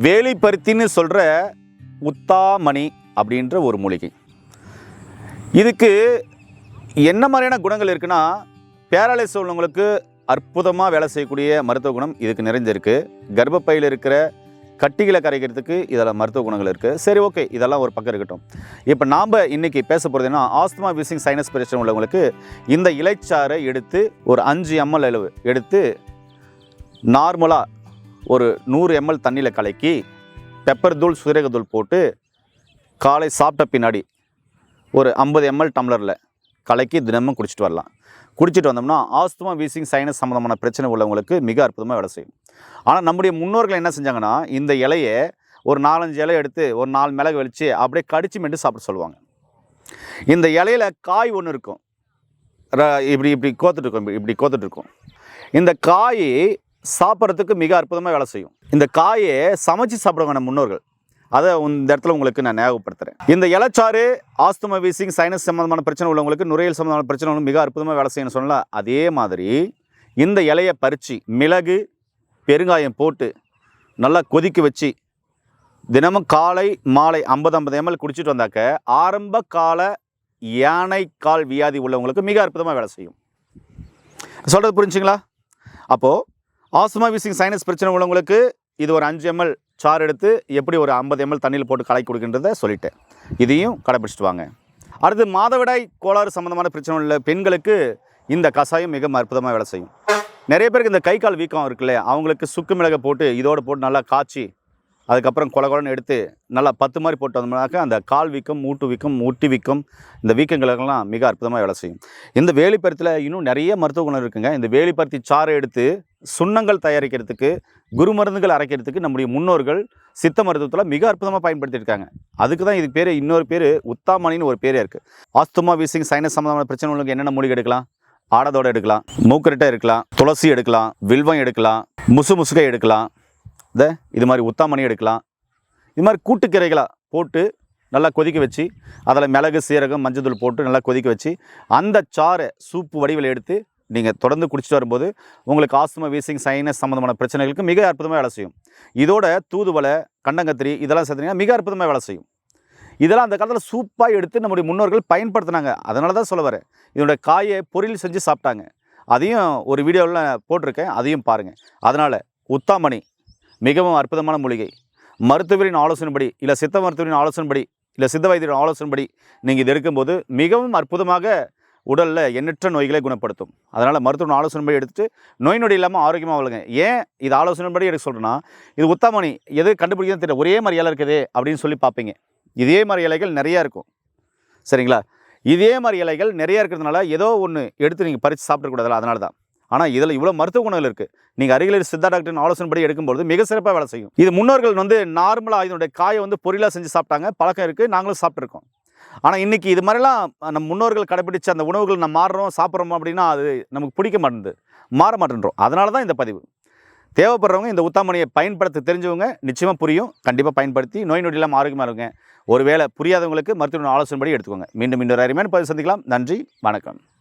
வேலிப்பருத்தின்னு சொல்கிற உத்தாமணி அப்படின்ற ஒரு மூலிகை. இதுக்கு என்ன மாதிரியான குணங்கள் இருக்குன்னா, பேரலைஸ் உள்ளவங்களுக்கு அற்புதமாக வேலை செய்யக்கூடிய மருத்துவ குணம் இதுக்கு நிறைஞ்சிருக்கு. கர்ப்பப்பையில் இருக்கிற கட்டிகளை கரைக்கிறதுக்கு இதில் மருத்துவ குணங்கள் இருக்குது. சரி, ஓகே, இதெல்லாம் ஒரு பக்கம் இருக்கட்டும். இப்போ நாம் இன்றைக்கி பேச போகிறது என்ன, ஆஸ்துமா, வீசிங், சைனஸ் பிரச்சனை உள்ளவங்களுக்கு இந்த இலைச்சாறை எடுத்து ஒரு 5 ml அளவு எடுத்து நார்மலாக ஒரு 100 ml தண்ணியில் கலக்கி பெப்பர் தூள், சீரகத்தூள் போட்டு காலை சாப்பிட்ட பின்னாடி ஒரு 50 ml டம்ளரில் கலக்கி தினமும் குடிச்சிட்டு வரலாம். குடிச்சிட்டு வந்தோம்னா ஆஸ்துமா, வீசிங், சைனஸ் சம்மந்தமான பிரச்சனை உள்ளவங்களுக்கு மிக அற்புதமாக வேலை செய்யும். ஆனால் நம்முடைய முன்னோர்கள் என்ன செஞ்சாங்கன்னா, இந்த இலையை ஒரு 4-5 இலை எடுத்து ஒரு 4 மிளகு வலித்து அப்படியே கடிச்சு மென்று சாப்பிட சொல்லுவாங்க. இந்த இலையில் காய் ஒன்று இருக்கும், இப்படி இப்படி கோத்துட்டு இருக்கும், இப்படி கோத்துட்டு இருக்கும். இந்த காய் சாப்பிட்றதுக்கு மிக அற்புதமாக வேலை செய்யும். இந்த காயை சமைச்சு சாப்பிடுவாங்க நம்ம முன்னோர்கள். அதை இந்த இடத்துல உங்களுக்கு நான் ஞாபகப்படுத்துகிறேன். இந்த இலைச்சாறு ஆஸ்துமா, வீசிங், சைனஸ் சம்மந்தமான பிரச்சனை உள்ளவங்களுக்கு, நுரையீரல் சம்மந்தமான பிரச்சனை உள்ளவங்களுக்கு மிக அற்புதமாக வேலை செய்யணும்னு சொல்லலாம். அதே மாதிரி இந்த இலையை பறித்து மிளகு, பெருங்காயம் போட்டு நல்லா கொதிக்க வச்சு தினமும் காலை மாலை 50 ml குடிச்சிட்டு வந்தாக்க ஆரம்ப கால யானைக்கால் வியாதி உள்ளவங்களுக்கு மிக அற்புதமாக வேலை செய்யும். சொல்கிறது புரிஞ்சுங்களா? அப்போது ஆஸ்துமா, வீசிங், சைனஸ் பிரச்சனை உள்ளவங்களுக்கு இது ஒரு 5 ml சாறு எடுத்து எப்படி ஒரு 50 ml தண்ணியில் போட்டு கலக்கி கொடுக்கின்றதை சொல்லிட்டேன். இதையும் கடைப்பிடிச்சிட்டு வாங்க. அடுத்து மாதவிடாய் கோளாறு சம்மந்தமான பிரச்சனை உள்ள பெண்களுக்கு இந்த கஷாயம் மிக அற்புதமாக வேலை செய்யும். நிறைய பேருக்கு இந்த கை கால் வீக்கம் இருக்குல்ல, அவங்களுக்கு சுக்கு மிளகை போட்டு இதோடு போட்டு நல்லா காய்ச்சி அதுக்கப்புறம் கொலன்னு எடுத்து நல்லா 10 மாதிரி போட்டு வந்தோம்னாக்க அந்த கால் வீக்கம், மூட்டு வீக்கம், முட்டி வீக்கம், இந்த வீக்கங்களுக்கெல்லாம் மிக அற்புதமாக வேலை செய்யும். இந்த வேலிப்பருத்தில் இன்னும் நிறைய மருத்துவ குணம் இருக்குங்க. இந்த வேலிப்பருத்தி சாறை எடுத்து சுண்ணங்கள் தயாரிக்கிறதுக்கு, குருமருந்துகள் அரைக்கிறதுக்கு நம்முடைய முன்னோர்கள் சித்த மருத்துவத்தில் மிக அற்புதமாக பயன்படுத்தியிருக்காங்க. அதுக்கு தான் இதுக்கு பேர், இன்னொரு பேர் உத்தாமணின்னு ஒரு பேரே இருக்குது. ஆஸ்துமா, வீசிங், சைனஸ் சம்மந்தமான பிரச்சனை உள்ளவங்களுக்கு என்னென்ன மூலிகை எடுக்கலாம்? ஆடதோடு எடுக்கலாம், மூக்கரட்டை எடுக்கலாம், துளசி எடுக்கலாம், வில்வம் எடுக்கலாம், முசுகை எடுக்கலாம், இது மாதிரி உத்தாமணி எடுக்கலாம். இது மாதிரி கூட்டுக்கீரைகளாக போட்டு நல்லா கொதிக்க வச்சு அதில் மிளகு, சீரகம், மஞ்சள் போட்டு நல்லா கொதிக்க வச்சு அந்த சாறை சூப்பு வடிவில் எடுத்து நீங்கள் தொடர்ந்து குடிச்சிட்டு வரும்போது உங்களுக்கு ஆஸ்துமா, வீசிங், சைனஸ் சம்மந்தமான பிரச்சனைகளுக்கு மிக அற்புதமாக வேலை செய்யும். இதோட தூதுவளை, கண்டங்கத்திரி இதெல்லாம் சேர்த்துனீங்கன்னா மிக அற்புதமாக வேலை செய்யும். இதெல்லாம் அந்த காலத்தில் சூப்பாக எடுத்து நம்முடைய முன்னோர்கள் பயன்படுத்தினாங்க. அதனால தான் சொல்ல வரேன். இதோட காயை பொரியல் செஞ்சு சாப்பிட்டாங்க. அதையும் ஒரு வீடியோவில் போட்டிருக்கேன், அதையும் பாருங்கள். அதனால் உத்தாமணி மிகவும் அற்புதமான மூலிகை. மருத்துவரின் ஆலோசனைப்படி, இல்லை சித்த மருத்துவரின் ஆலோசனைப்படி, இல்லை சித்த வைத்தியரின் ஆலோசனைப்படி நீங்கள் இது எடுக்கும்போது மிகவும் அற்புதமாக உடலில் எண்ணற்ற நோய்களை குணப்படுத்தும். அதனால் மருத்துவ ஆலோசனைப்படி எடுத்துகிட்டு நோய் நொடி இல்லாமல் ஆரோக்கியமாக வளருங்க. ஏன் இது ஆலோசனைப்படி எடுக்க சொல்கிறேன்னா, இது உத்தாமணி எது கண்டுபிடிக்கிறது தெரியல, ஒரே மாதிரி இலை இருக்குது அப்படின்னு சொல்லி பார்ப்பீங்க. இதே மாதிரி இலைகள் நிறையா இருக்கும், சரிங்களா? இதே மாதிரி இலைகள் நிறையா இருக்கிறதுனால ஏதோ ஒன்று எடுத்து நீங்கள் பறித்து சாப்பிடக்கூடாதுல, அதனால தான். ஆனால் இதில் இவ்வளோ மருத்துவ குணங்கள் இருக்குது. நீங்கள் அருகில் சித்தா டாக்டரின் ஆலோசனைப்படி எடுக்கும்போது மிக சிறப்பாக வேலை செய்யும். இது முன்னோர்கள் நார்மலாக இதனுடைய காயை பொரியலாக செஞ்சு சாப்பிட்டாங்க, பழக்கம் இருக்குது, நாங்களும் சாப்பிட்ருக்கோம். ஆனால் இன்றைக்கி இது மாதிரிலாம் நம்ம முன்னோர்கள் கடைப்பிடிச்ச அந்த உணவுகள் நம்ம மாறுறோம், சாப்பிட்றோம் அப்படின்னா அது நமக்கு பிடிக்க மாட்டேங்குது, மாற மாட்டேன்றோம். அதனால தான் இந்த பதிவு. தேவைப்படுறவங்க இந்த உத்தாமணியை பயன்படுத்த தெரிஞ்சவங்க நிச்சயமாக புரியும், கண்டிப்பாக பயன்படுத்தி நோய் நொடி இல்லாமல் ஆரோக்கியமாக இருங்க. ஒருவேளை புரியாதவங்களுக்கு மருத்துவ ஆலோசனைப்படி எடுத்துக்கோங்க. மீண்டும் இன்னொரு அருமையான பதிவு சந்திக்கலாம். நன்றி, வணக்கம்.